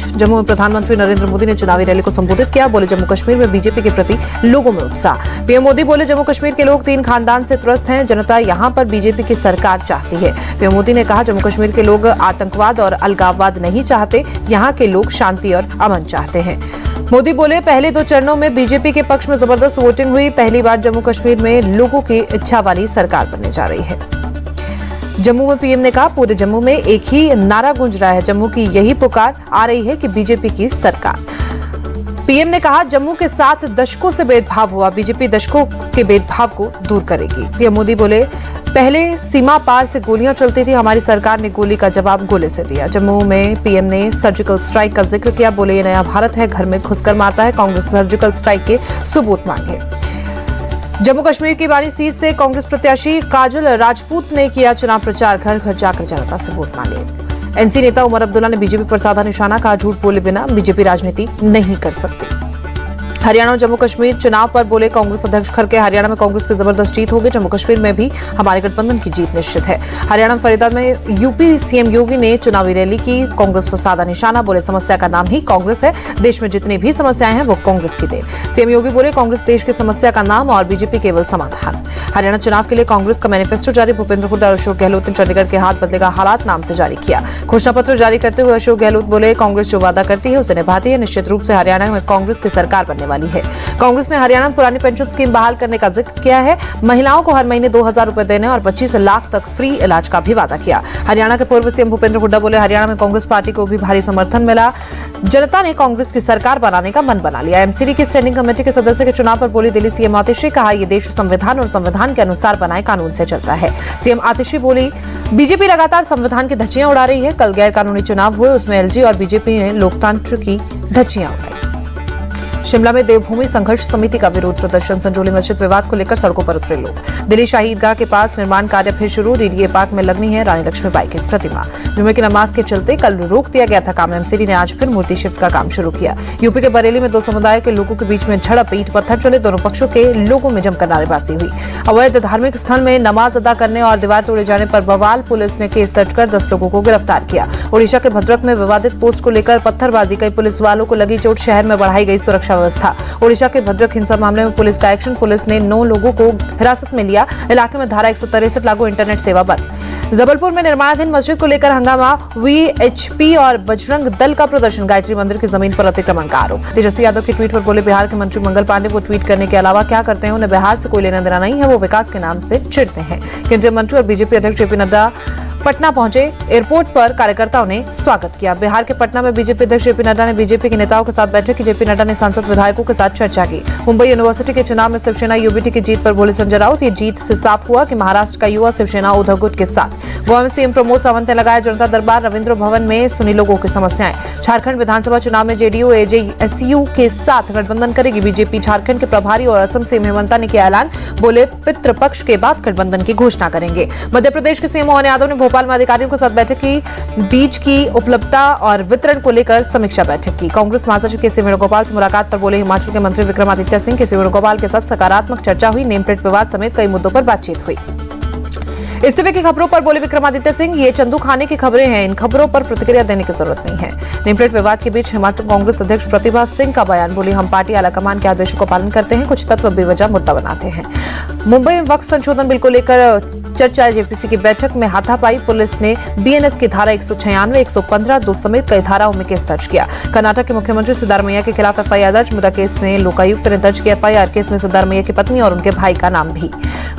जम्मू में प्रधानमंत्री नरेंद्र मोदी ने चुनावी रैली को संबोधित किया। बोले जम्मू कश्मीर में बीजेपी के प्रति लोगों में उत्साह। पीएम मोदी बोले जम्मू कश्मीर के लोग 3 खानदान से त्रस्त हैं, जनता यहां पर बीजेपी की सरकार चाहती है। पीएम मोदी ने कहा जम्मू कश्मीर के लोग आतंकवाद और अलगाववाद नहीं चाहते, यहां के लोग शांति और अमन चाहते हैं। मोदी बोले पहले 2 चरणों में बीजेपी के पक्ष में जबरदस्त वोटिंग हुई। पहली बार जम्मू कश्मीर में लोगों की इच्छा वाली सरकार बनने जा रही है। जम्मू में पीएम ने कहा पूरे जम्मू में एक ही नारा गूंज रहा है, जम्मू की यही पुकार आ रही है कि बीजेपी की सरकार। पीएम ने कहा जम्मू के साथ दशकों से भेदभाव हुआ, बीजेपी दशकों के भेदभाव को दूर करेगी। पीएम मोदी बोले पहले सीमा पार से गोलियां चलती थी, हमारी सरकार ने गोली का जवाब गोले से दिया। जम्मू में पीएम ने सर्जिकल स्ट्राइक का जिक्र किया। बोले ये नया भारत है, घर में घुसकर मारता है, कांग्रेस सर्जिकल स्ट्राइक के सबूत मांगे। जम्मू कश्मीर की बानी सीट से कांग्रेस प्रत्याशी काजल राजपूत ने किया चुनाव प्रचार, घर घर जाकर जनता से वोट मांगे। एनसी नेता उमर अब्दुल्ला ने बीजेपी पर साधा निशाना, कहा झूठ बोले बिना बीजेपी राजनीति नहीं कर सकती। हरियाणा और जम्मू कश्मीर चुनाव पर बोले कांग्रेस अध्यक्ष खड़गे हरियाणा में कांग्रेस की जबरदस्त जीत होगी, जम्मू कश्मीर में भी हमारे गठबंधन की जीत निश्चित है। हरियाणा में फरीदाबाद में यूपी सीएम योगी ने चुनावी रैली की, कांग्रेस पर साधा निशाना। बोले समस्या का नाम ही कांग्रेस है, देश में जितनी भी समस्याएं हैं वो कांग्रेस की देन। सीएम योगी बोले कांग्रेस देश की समस्या का नाम और बीजेपी केवल समाधान। हरियाणा चुनाव के लिए कांग्रेस का मैनिफेस्टो जारी, भूपेंद्र हुड्डा और अशोक गहलोत ने चंडीगढ़ के हाथ बदलेगा हालात नाम से जारी किया। घोषणा पत्र जारी करते हुए अशोक गहलोत बोले कांग्रेस जो वादा करती है उसे निभाती है, निश्चित रूप से हरियाणा में कांग्रेस की सरकार बनने वाली है। कांग्रेस ने हरियाणा में पुरानी पेंशन स्कीम बहाल करने का जिक्र किया है, महिलाओं को हर महीने 2000 रुपए देने और 25 लाख तक फ्री इलाज का भी वादा किया। हरियाणा के पूर्व सीएम भूपेंद्र हुड्डा बोले हरियाणा में कांग्रेस पार्टी को भी भारी समर्थन मिला, जनता ने कांग्रेस की सरकार बनाने का मन बना लिया। एमसीडी की स्टैंडिंग कमेटी के सदस्य के चुनाव पर बोली दिल्ली सीएम आतिशी, कहा यह देश संविधान और संविधान के अनुसार बनाए कानून से चलता है। सीएम आतिशी बोली बीजेपी लगातार संविधान की धज्जियां उड़ा रही है, कल गैर कानूनी चुनाव हुए उसमें एलजी और बीजेपी ने लोकतंत्र की धज्जियां उड़ाई। शिमला में देवभूमि संघर्ष समिति का विरोध प्रदर्शन, संजौली मस्जिद विवाद को लेकर सड़कों पर उतरे लोग। दिल्ली शाही ईदगाह के पास निर्माण कार्य फिर शुरू, डीडीए पार्क में लगनी है रानी लक्ष्मीबाई की प्रतिमा। जुमे की नमाज के चलते कल रोक दिया गया था काम, एमसीडी ने आज फिर मूर्ति शिफ्ट का काम शुरू किया। यूपी के बरेली में 2 समुदायों के लोगों के बीच में झड़प, ईंट पत्थर चले, दोनों पक्षों के लोगों में जमकर नारेबाजी हुई। अवैध धार्मिक स्थल में नमाज अदा करने और दीवार तोड़े जाने पर बवाल, पुलिस ने केस दर्ज कर 10 लोगों को गिरफ्तार किया। ओडिशा के भद्रक में विवादित पोस्ट को लेकर पत्थरबाजी, कई पुलिस वालों को लगी चोट, शहर में बढ़ाई गई सुरक्षा व्यवस्था। ओडिशा के भद्रक हिंसा मामले में पुलिस का एक्शन, पुलिस ने 9 लोगों को हिरासत में लिया, इलाके में धारा 163 लागू, इंटरनेट सेवा बंद। जबलपुर में निर्माणाधीन मस्जिद को लेकर हंगामा, वीएचपी और बजरंग दल का प्रदर्शन, गायत्री मंदिर की जमीन पर अतिक्रमण का आरोप। तेजस्वी यादव के ट्वीट पर बोले बिहार के मंत्री मंगल पांडे को ट्वीट करने के अलावा क्या करते हैं, उन्हें बिहार से कोई लेना देना नहीं है, वो विकास के नाम से चिढ़ते हैं। केंद्रीय मंत्री और बीजेपी अध्यक्ष जेपी नड्डा पटना पहुंचे, एयरपोर्ट पर कार्यकर्ताओं ने स्वागत किया। बिहार के पटना में बीजेपी अध्यक्ष जेपी नड्डा ने बीजेपी के नेताओं के साथ बैठक की। जेपी नड्डा ने सांसद विधायकों के साथ चर्चा की। मुंबई यूनिवर्सिटी के चुनाव में शिवसेना यूबीटी की जीत पर बोले संजय राउत, ये जीत से साफ हुआ कि महाराष्ट्र का युवा शिवसेना उद्धव गुट के साथ। गोवा में सीएम प्रमोद सावंत ने लगाया जनता दरबार, रविंद्र भवन में सुनी लोगों की समस्याएं। झारखंड विधानसभा चुनाव में जेडीयू एजेएसयू के साथ गठबंधन करेगी बीजेपी। झारखंड के प्रभारी और असम सीएम हेमंता ने किया ऐलान, बोले पितृपक्ष के बाद गठबंधन की घोषणा करेंगे। मध्य प्रदेश के सीएम मोहन यादव ने भोपाल में अधिकारियों के साथ बैठक की, बीज की उपलब्धता और वितरण को लेकर समीक्षा बैठक की। कांग्रेस महासचिव के सी वेणुगोपाल से मुलाकात पर बोले हिमाचल के मंत्री विक्रमादित्य सिंह, के सी वेणुगोपाल के साथ सकारात्मक चर्चा हुई, नेम प्लेट विवाद समेत कई मुद्दों पर बातचीत हुई। इस्तीफे की खबरों पर बोले विक्रमादित्य सिंह, ये चंदू खाने की खबरें हैं, इन खबरों पर प्रतिक्रिया देने की जरूरत नहीं है। नेम प्लेट विवाद के बीच हिमाचल कांग्रेस अध्यक्ष प्रतिभा सिंह का बयान, बोली हम पार्टी आलाकमान के आदेशों का पालन करते हैं, कुछ तत्व बेवजह मुद्दा बनाते हैं। मुंबई में वक्फ संशोधन बिल को लेकर चर्चा, जेपीसी की बैठक में हाथापाई, पुलिस ने बीएनएस की धारा 196, 115, 2 समेत कई धाराओं में केस दर्ज किया। कर्नाटक के मुख्यमंत्री सिद्धारमैया के खिलाफ एफआईआर दर्ज, मुद्दा केस में लोकायुक्त ने दर्ज किया एफआईआर, केस में सिद्धारमैया की पत्नी और उनके भाई का नाम भी।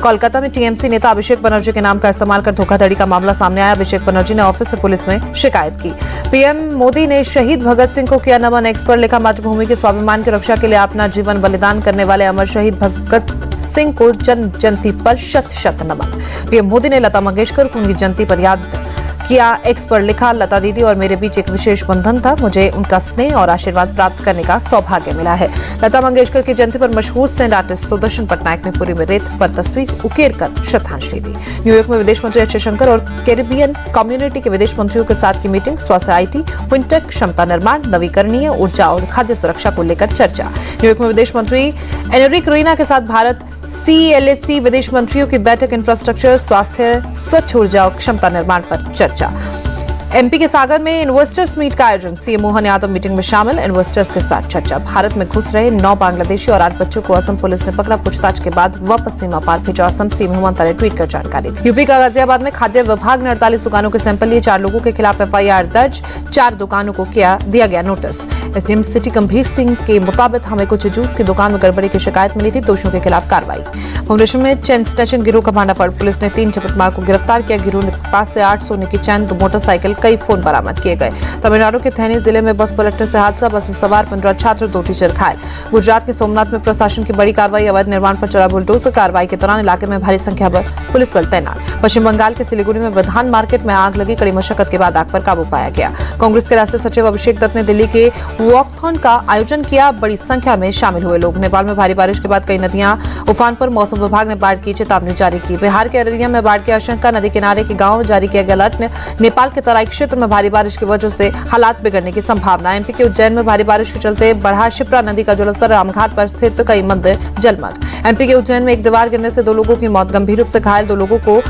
कोलकाता में टीएमसी नेता अभिषेक बनर्जी के नाम का इस्तेमाल कर धोखाधड़ी का मामला सामने आया, अभिषेक बनर्जी ने ऑफिस से पुलिस में शिकायत की। पीएम मोदी ने शहीद भगत सिंह को किया नमन, एक्स पर लिखा मातृभूमि के स्वाभिमान की रक्षा के लिए अपना जीवन बलिदान करने वाले अमर शहीद भगत सिंह को जन्म जयंती पर शत शत नमन। पीएम मोदी ने लता मंगेशकर को उनकी जयंती पर याद किया, एक्स पर लिखा लता दीदी और मेरे बीच एक विशेष बंधन था, मुझे उनका स्नेह और आशीर्वाद प्राप्त करने का सौभाग्य मिला है। लता मंगेशकर की जयंती पर मशहूर सेंट आर्टिस्ट सुदर्शन पटनायक ने पूरी में रेत पर तस्वीर उकेर कर श्रद्धांजलि दी। न्यूयॉर्क में विदेश मंत्री एस जयशंकर और कैरिबियन कम्युनिटी के विदेश मंत्रियों के साथ की मीटिंग, स्वास्थ्य, आईटी, फिनटेक, क्षमता निर्माण, नवीकरणीय ऊर्जा और खाद्य सुरक्षा को लेकर चर्चा। न्यूयॉर्क में विदेश मंत्री एनरिक रीना के साथ भारत CLSC विदेश मंत्रियों की बैठक, इंफ्रास्ट्रक्चर, स्वास्थ्य, स्वच्छ ऊर्जा और क्षमता निर्माण पर चर्चा। एमपी के सागर में इन्वेस्टर्स मीट का आयोजन, सीएम मोहन यादव मीटिंग में शामिल, इन्वेस्टर्स के साथ चर्चा। भारत में घुस रहे 9 बांग्लादेशी और 8 बच्चों को असम पुलिस ने पकड़ा, पूछताछ के बाद वापस सीमा पार भेजा असम, सीएम हेमंत ने ट्वीट कर जानकारी दी। यूपी का गाजियाबाद में खाद्य विभाग ने 48 दुकानों के सैंपल लिए, 4 लोगों के खिलाफ एफआईआर दर्ज, 4 दुकानों को दिया गया नोटिस। एसडीएम सिटी गंभीर सिंह के मुताबिक हमें कुछ जूस की दुकान में गड़बड़ी की शिकायत मिली थी, दोषियों के खिलाफ कार्रवाई। भुवनेश्वर में चेन स्नैचिंग गिरोह का भांडाफोड़, पुलिस ने 3 झपटमार को गिरफ्तार किया, गिरोह के पास से 8 सोने की चैन, 2 मोटरसाइकिल, कई फोन बरामद किए गए। तमिलनाडु के थैनी जिले में बस पलटने से हादसा, बस में सवार 15 छात्र, 2 टीचर घायल। गुजरात के सोमनाथ में प्रशासन की बड़ी कार्रवाई, अवैध निर्माण पर चला बुलडोजर, कार्रवाई के दौरान इलाके में भारी संख्या में पुलिस बल तैनात। पश्चिम बंगाल के सिलीगुड़ी में विधान मार्केट में आग लगी, कड़ी मशक्कत के बाद आग पर काबू पाया गया। कांग्रेस के राष्ट्रीय सचिव अभिषेक दत्त ने दिल्ली के वॉकथॉन का आयोजन किया, बड़ी संख्या में शामिल हुए लोग। नेपाल में भारी बारिश के बाद कई नदियां उफान पर, मौसम विभाग ने बाढ़ की चेतावनी जारी की। बिहार के अररिया में बाढ़ की आशंका, नदी किनारे के गांव में जारी किया गया अलर्ट। नेपाल के तराई क्षेत्र में भारी बारिश की वजह से हालात बिगड़ने की संभावना। एमपी के उज्जैन में भारी बारिश के चलते बढ़ा शिप्रा नदी का जलस्तर, रामघाट पर स्थित कई मंदिर जलमग्न। एमपी के उज्जैन में एक दीवार गिरने से 2 लोगों की मौत, गंभीर रूप से घायल 2 लोगों को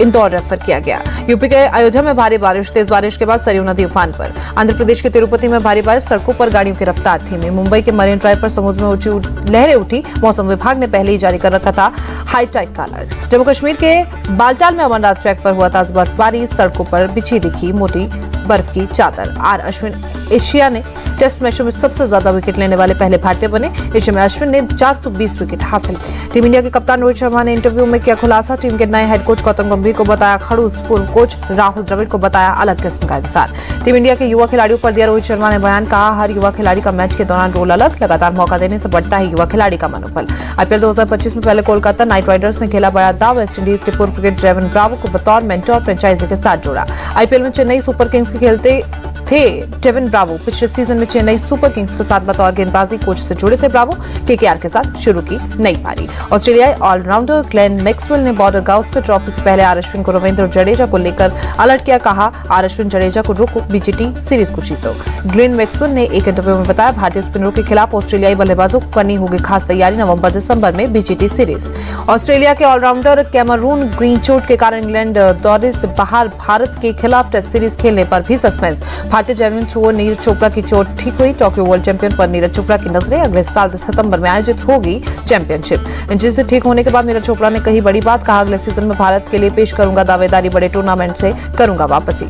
इंदौर रेफर किया गया। यूपी के अयोध्या में भारी बारिश, तेज बारिश के बाद सरयू नदी उफान पर। आंध्र प्रदेश के तिरुपति में भारी बारिश, सड़कों पर गाड़ियों की रफ्तार थी। मुंबई के मरीन ड्राइव पर समुद्र में ऊंची लहरें उठी, मौसम विभाग ने पहले ही जारी कर रखा था हाई टाइड का अलर्ट। जम्मू कश्मीर के बालटाल में अमरनाथ ट्रैक पर हुआ ताज बर्फबारी, सड़कों पर बिछी दिखी मोटी बर्फ की चादर। आर अश्विन एशिया ने टेस्ट मैचों में सबसे ज्यादा विकेट लेने वाले पहले भारतीय बने। एशिया में अश्विन ने 420 विकेट हासिल। टीम इंडिया के कप्तान रोहित शर्मा ने इंटरव्यू में किया खुलासा, टीम के नए हेड कोच गौतम गंभीर को बताया खड़ूस, पूर्व कोच राहुल द्रविड़ को बताया अलग किस्म का इंसान। टीम इंडिया के युवा खिलाड़ियों पर दिया रोहित शर्मा ने बयान, कहा हर युवा खिलाड़ी का मैच के दौरान रोल अलग, लगातार मौका देने से बढ़ता है युवा खिलाड़ी का मनोबल। आईपीएल 2025 में पहले कोलकाता नाइट राइडर्स ने खेला बड़ा दाव, वेस्टइंडीज के पूर्व क्रिकेटर डेविन ब्रावो को बतौर मेंटोर फ्रेंचाइजी के साथ जोड़ा। आईपीएल में चेन्नई सुपर किंग्स के खेलते थे डेविन ब्रावो, पिछले सीजन में चेन्नई सुपर किंग्स के साथ बतौर गेंदबाजी कोच से जुड़े थे ब्रावो। केकेआर के साथ शुरू की नई पारी। ऑस्ट्रेलियाई ऑलराउंडर ग्लेन मैक्सवेल ने बॉर्डर गावस्कर ट्रॉफी से पहले आर अश्विन को रविंद्र जडेजा को लेकर अलर्ट किया, कहा आर अश्विन जडेजा को रोको, बीजीटी सीरीज को जीतो। ग्लेन मैक्सवेल ने एक इंटरव्यू में बताया भारतीय स्पिनरों के खिलाफ ऑस्ट्रेलियाई बल्लेबाजों को करनी होगी खास तैयारी, नवंबर-दिसंबर में बीजीटी सीरीज। ऑस्ट्रेलिया के ऑलराउंडर कैमरून ग्रीन चोट के कारण इंग्लैंड दौरे से बाहर, भारत के खिलाफ टेस्ट सीरीज खेलने पर भी सस्पेंस। भारतीय जैवलिन थ्रोअर नीरज चोपड़ा की चोट ठीक हुई, टोक्यो वर्ल्ड चैंपियन पर नीरज चोपड़ा की नजरें, अगले साल सितंबर में आयोजित होगी चैंपियनशिप। इंजरी से ठीक होने के बाद नीरज चोपड़ा ने कही बड़ी बात, कहा अगले सीजन में भारत के लिए पेश करूंगा दावेदारी, बड़े टूर्नामेंट से करूंगा वापसी।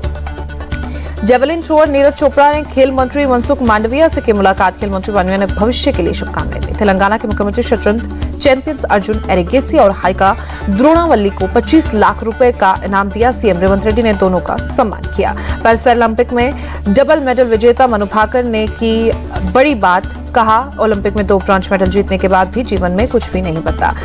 जेवलिन थ्रोअर नीरज चोपड़ा ने खेल मंत्री मनसुख मांडविया से की मुलाकात, खेल मंत्री मांडविया ने भविष्य के लिए शुभकामनाएं दी। तेलंगाना के मुख्यमंत्री शतरंज चैंपियंस अर्जुन एरिगेसी और हाइका द्रोणावल्ली को 25 लाख रुपए का इनाम दिया, सीएम रेवंत रेड्डी ने दोनों का सम्मान किया। पेरिस पैरालंपिक में डबल मेडल विजेता मनु भाकर ने की बड़ी बात, कहा ओलंपिक में 2 ब्रॉन्ज मेडल जीतने के बाद भी जीवन में कुछ भी नहीं बदला।